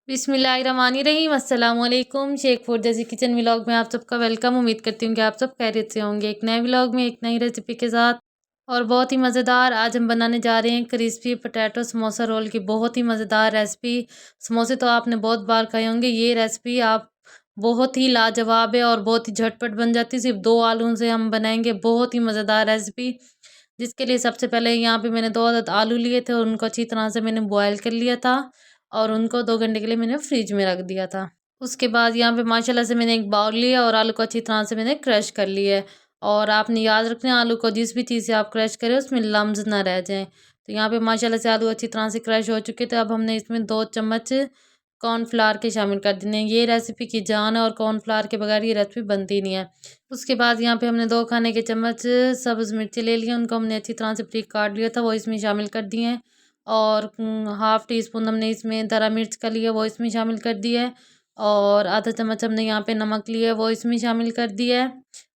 बिस्मिल्लाहिर्रहमानिर्रहीम अस्सलाम वालेकुम। शेख फुर्दौसी किचन व्लॉग में आप सबका वेलकम। उम्मीद करती हूँ कि आप सब खैरियत से होंगे। एक नए व्लॉग में एक नई रेसिपी के साथ और बहुत ही मज़ेदार आज हम बनाने जा रहे हैं क्रिस्पी पोटैटो समोसा रोल की बहुत ही मज़ेदार रेसिपी। समोसे तो आपने बहुत बार खाए होंगे, ये रेसिपी आप बहुत ही लाजवाब है और बहुत ही झटपट बन जाती है। सिर्फ 2 आलू से हम बनाएंगे बहुत ही मज़ेदार रेसिपी। जिसके लिए सबसे पहले यहाँ पे मैंने 2 अदद आलू लिए थे और उनको अच्छी तरह से मैंने बॉयल कर लिया था और उनको 2 घंटे के लिए मैंने फ्रिज में रख दिया था। उसके बाद यहाँ पे माशाल्लाह से मैंने एक बाउल लिया और आलू को अच्छी तरह से मैंने क्रश कर लिया है। और आपने याद रखना है आलू को जिस भी चीज़ से आप क्रश करें उसमें लम्स ना रह जाएँ। तो यहाँ पे माशाल्लाह से आलू अच्छी तरह से क्रश हो चुके थे। अब हमने इसमें 2 चम्मच कॉर्नफ्लावर के शामिल कर देने हैं। ये रेसिपी की जान है और कॉर्नफ्लावर के बगैर ये रेसिपी बनती नहीं है। उसके बाद यहाँ पे हमने 2 खाने के चम्मच सब्ज़ मिर्ची ले लिए, उनको हमने अच्छी तरह से बारीक काट लिया था, वो इसमें शामिल कर दिए हैं। और हाफ़ टी स्पून हमने इसमें दरा मिर्च का लिया, वो इसमें शामिल कर दिया है। और आधा चम्मच हमने यहाँ पे नमक लिया है, वो इसमें शामिल कर दिया है।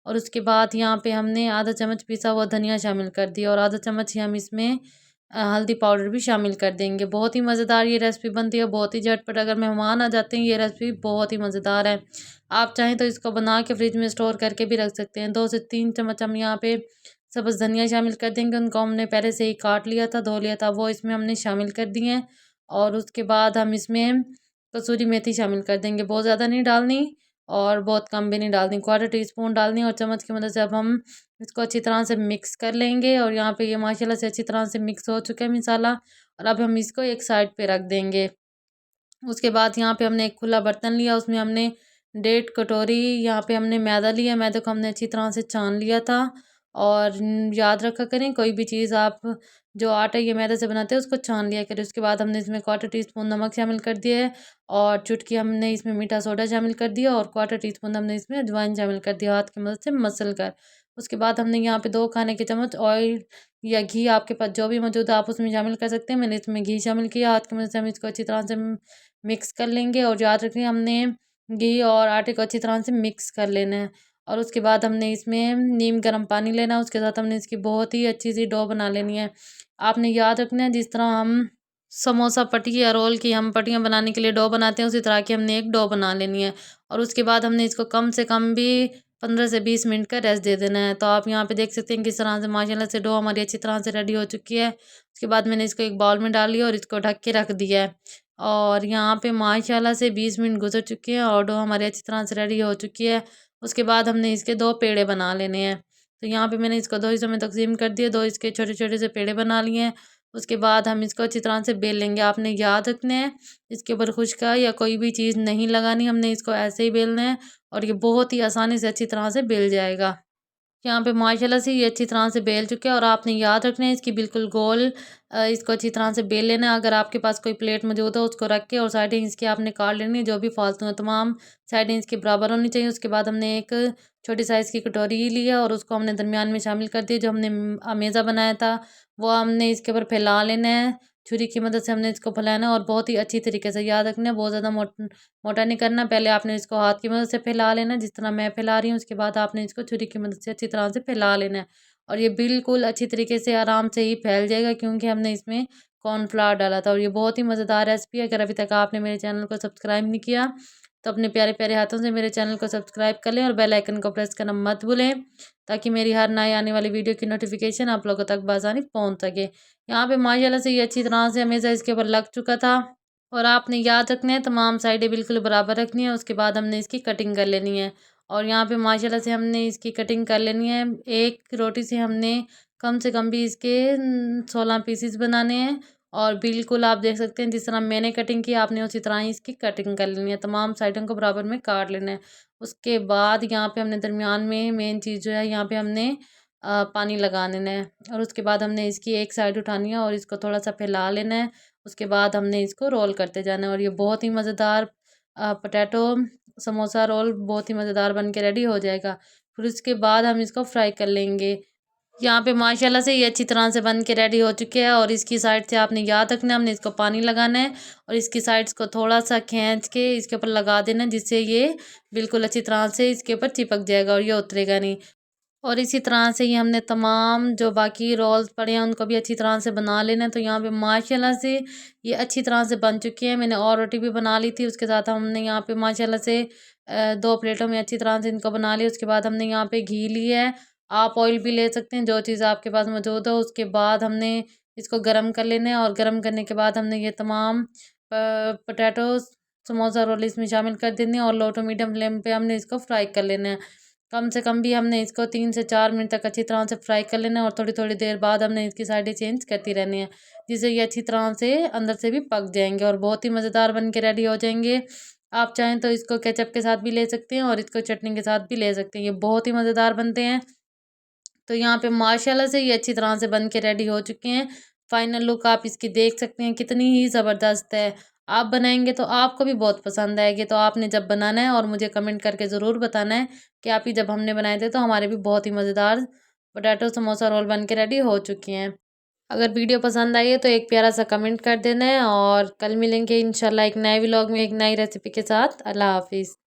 और उसके बाद यहाँ पे हमने आधा चम्मच पिसा हुआ धनिया शामिल कर दिया और आधा चम्मच ही हम इसमें हल्दी पाउडर भी शामिल कर देंगे। बहुत ही मज़ेदार ये रेसिपी बनती है, बहुत ही झटपट। अगर मेहमान आ जाते हैं ये रेसिपी बहुत ही मज़ेदार है। आप चाहें तो इसको बना के फ्रिज में स्टोर करके भी रख सकते हैं। 2 से 3 चम्मच हम यहाँ पे सब्ज़ धनिया शामिल कर देंगे, उनको हमने पहले से ही काट लिया था, धो लिया था, वो इसमें हमने शामिल कर दिए हैं। और उसके बाद हम इसमें कसूरी मेथी शामिल कर देंगे, बहुत ज़्यादा नहीं डालनी और बहुत कम भी नहीं डालनी, 1/4 टीस्पून डालनी। और चम्मच की मदद से अब हम इसको अच्छी तरह से मिक्स कर लेंगे। और यहाँ पे ये माशाल्लाह से अच्छी तरह से मिक्स हो चुका है मसाला और अब हम इसको एक साइड पे रख देंगे। उसके बाद यहाँ पे हमने एक खुला बर्तन लिया, उसमें हमने 1.5 कटोरी यहाँ पे हमने मैदा लिया। मैदे को हमने अच्छी तरह से छान लिया था। और याद रखा करें कोई भी चीज़ आप जो आटा ये मैदे से बनाते हैं उसको छान लिया करें। उसके बाद हमने इसमें 1/4 टीस्पून नमक शामिल कर दिया है और चुटकी हमने इसमें मीठा सोडा शामिल कर दिया और 1/4 टीस्पून हमने इसमें अजवाइन शामिल कर दिया हाथ की मदद से मसल कर। उसके बाद हमने यहाँ पे 2 खाने के चम्मच ऑयल या घी आपके पास जो भी मौजूद है आप उसमें शामिल कर सकते हैं। मैंने इसमें घी शामिल किया, हाथ की मदद से हम इसको अच्छी तरह से मिक्स कर लेंगे। और याद रखिए हमने घी और आटे को अच्छी तरह से मिक्स कर लेना है। और उसके बाद हमने इसमें नीम गर्म पानी लेना है, उसके साथ हमने इसकी बहुत ही अच्छी सी डो बना लेनी है। आपने याद रखना है जिस तरह हम समोसा पट्टी या रोल की हम पट्टियाँ बनाने के लिए डो बनाते हैं उसी तरह की हमने एक डो बना लेनी है। और उसके बाद हमने इसको कम से कम भी 15 से 20 मिनट का रेस्ट दे देना है। तो आप यहाँ पे देख सकते हैं किस तरह से माशाल्लाह से डो हमारी अच्छी तरह से रेडी हो चुकी है। उसके बाद मैंने इसको एक बाउल में डाल लिया और इसको ढक के रख दिया है। और यहाँ पे माशाल्लाह से 20 मिनट गुजर चुके हैं और डो हमारी अच्छी तरह से रेडी हो चुकी है। उसके बाद हमने इसके 2 पेड़े बना लेने हैं। तो यहाँ पे मैंने इसको 2 हिस्सों में तक़सीम कर दिया, 2 इसके छोटे-छोटे से पेड़े बना लिए हैं। उसके बाद हम इसको अच्छी तरह से बेल लेंगे। आपने याद रखना है इसके ऊपर खुशका या कोई भी चीज़ नहीं लगानी, हमने इसको ऐसे ही बेलना है और ये बहुत ही आसानी से अच्छी तरह से बेल जाएगा। यहाँ पे माशाल्लाह से ये अच्छी तरह से बेल चुके हैं और आपने याद रखना है इसकी बिल्कुल गोल इसको अच्छी तरह से बेल लेना है। अगर आपके पास कोई प्लेट मौजूद हो उसको रख के और साइडें इसकी आपने काट लेनी है, जो भी फालतू है तमाम साइडें इसकी बराबर होनी चाहिए। उसके बाद हमने एक छोटी साइज़ की कटोरी लिया और उसको हमने दरमियान में शामिल कर दिया। जो हमने अमेज़ा बनाया था वो हमने इसके ऊपर फैला लेना है, छुरी की मदद से हमने इसको फैलाना है और बहुत ही अच्छी तरीके से। याद रखना है बहुत ज़्यादा मोटा नहीं करना, पहले आपने इसको हाथ की मदद से फैला लेना है जिस तरह मैं फैला रही हूँ। उसके बाद आपने इसको छुरी की मदद से अच्छी तरह से फैला लेना है और ये बिल्कुल अच्छी तरीके से आराम से ही फैल जाएगा क्योंकि हमने इसमें कॉर्नफ्लावर डाला था। और ये बहुत ही मज़ेदार रेसिपी है। अगर अभी तक आपने मेरे चैनल को सब्सक्राइब नहीं किया तो अपने प्यारे प्यारे हाथों से मेरे चैनल को सब्सक्राइब कर लें और बेल आइकन को प्रेस करना मत भूलें ताकि मेरी हर नई आने वाली वीडियो की नोटिफिकेशन आप लोगों तक बासानी पहुँच सके। यहाँ पे माशाल्लाह से ये अच्छी तरह से हमेशा इसके ऊपर लग चुका था। और आपने याद रखना है तमाम साइडें बिल्कुल बराबर रखनी है। उसके बाद हमने इसकी कटिंग कर लेनी है और यहाँ पे माशाल्लाह से हमने इसकी कटिंग कर लेनी है। एक रोटी से हमने कम से कम भी इसके 16 पीसीस बनाने हैं और बिल्कुल आप देख सकते हैं जिस तरह मैंने कटिंग की आपने उसी तरह ही इसकी कटिंग कर लेनी है, तमाम साइडों को बराबर में काट लेना है। उसके बाद यहाँ पे हमने दरमियान में मेन चीज़ जो है यहाँ पे हमने पानी लगा देना है और उसके बाद हमने इसकी एक साइड उठानी है और इसको थोड़ा सा फैला लेना है। उसके बाद हमने इसको रोल करते जाना है और ये बहुत ही मज़ेदार पोटैटो समोसा रोल बहुत ही मज़ेदार बन के रेडी हो जाएगा। फिर उसके बाद हम इसको फ्राई कर लेंगे। यहाँ पे माशाल्लाह से ये अच्छी तरह से बन के रेडी हो चुके हैं और इसकी साइड से आपने याद रखना है हमने इसको पानी लगाना है और इसकी साइड्स को थोड़ा सा खींच के इसके ऊपर लगा देना है जिससे ये बिल्कुल अच्छी तरह से इसके ऊपर चिपक जाएगा और ये उतरेगा नहीं। और इसी तरह से ही हमने तमाम जो बाकी रोल्स पड़े हैं उनको भी अच्छी तरह से बना लेना है। तो यहाँ पे माशाल्लाह से ये अच्छी तरह से बन चुकी है। मैंने और रोटी भी बना ली थी, उसके साथ हमने यहाँ पे माशाल्लाह से 2 प्लेटों में अच्छी तरह से इनको बना लिया। उसके बाद हमने यहाँ पे घी लिया है, आप ऑयल भी ले सकते हैं, जो चीज़ आपके पास मौजूद हो। उसके बाद हमने इसको गर्म कर लेना है और गर्म करने के बाद हमने ये तमाम पोटैटोज समोसा रोल इसमें शामिल कर देने हैं और लो टू मीडियम फ्लेम पे हमने इसको फ्राई कर लेना है। कम से कम भी हमने इसको 3 से 4 मिनट तक अच्छी तरह से फ्राई कर लेना है और थोड़ी थोड़ी देर बाद हमने इसकी साइडें चेंज करती रहनी है, जिससे ये अच्छी तरह से अंदर से भी पक जाएंगे और बहुत ही मज़ेदार बन के रेडी हो जाएंगे। आप चाहें तो इसको केचप के साथ भी ले सकते हैं और इसको चटनी के साथ भी ले सकते हैं, ये बहुत ही मज़ेदार बनते हैं। तो यहाँ पे माशाल्लाह से ये अच्छी तरह से बन के रेडी हो चुके हैं। फाइनल लुक आप इसकी देख सकते हैं, कितनी ही ज़बरदस्त है। आप बनाएंगे तो आपको भी बहुत पसंद आएगी। तो आपने जब बनाना है और मुझे कमेंट करके ज़रूर बताना है कि आप ही जब हमने बनाए थे तो हमारे भी बहुत ही मज़ेदार पोटैटो समोसा रोल बन के रेडी हो चुके हैं। अगर वीडियो पसंद आई है तो एक प्यारा सा कमेंट कर देना है और कल मिलेंगे इंशाल्लाह एक नए व्लॉग में एक नई रेसिपी के साथ। अल्लाह हाफिज़।